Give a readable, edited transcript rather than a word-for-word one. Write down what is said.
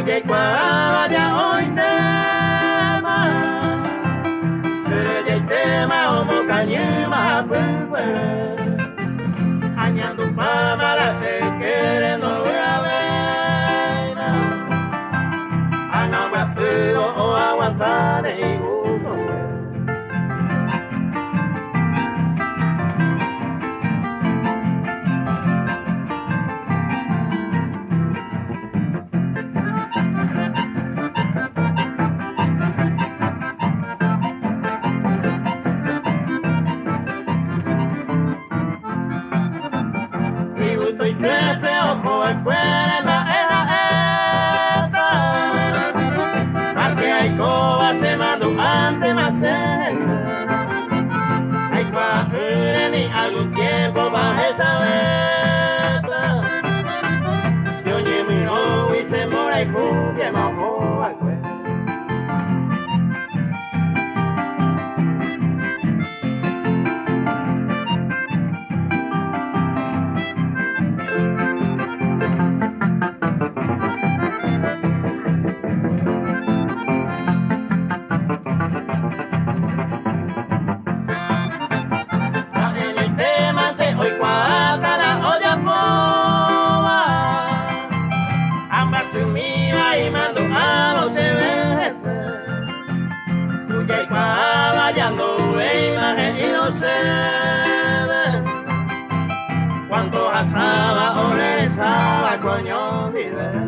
Tuya y cuava ya hoy tema. Seré el tema homo cañema pues. Añando para se quiere no voy a ver. Ana frío o aguantar y gusto. Y pepe ojo escuela era esta. Aquí hay coba se mandó ante más hay cuajure ni algún tiempo baja esa letra. Si oye mi no y se mora y cumbia mojo al cuello. Hoy cuata la olla pova, ambas se mira y mando a los veces. Tuya y cuava vayando en imagen y no se ve. Cuánto asaba o regresaba, coño, si ve.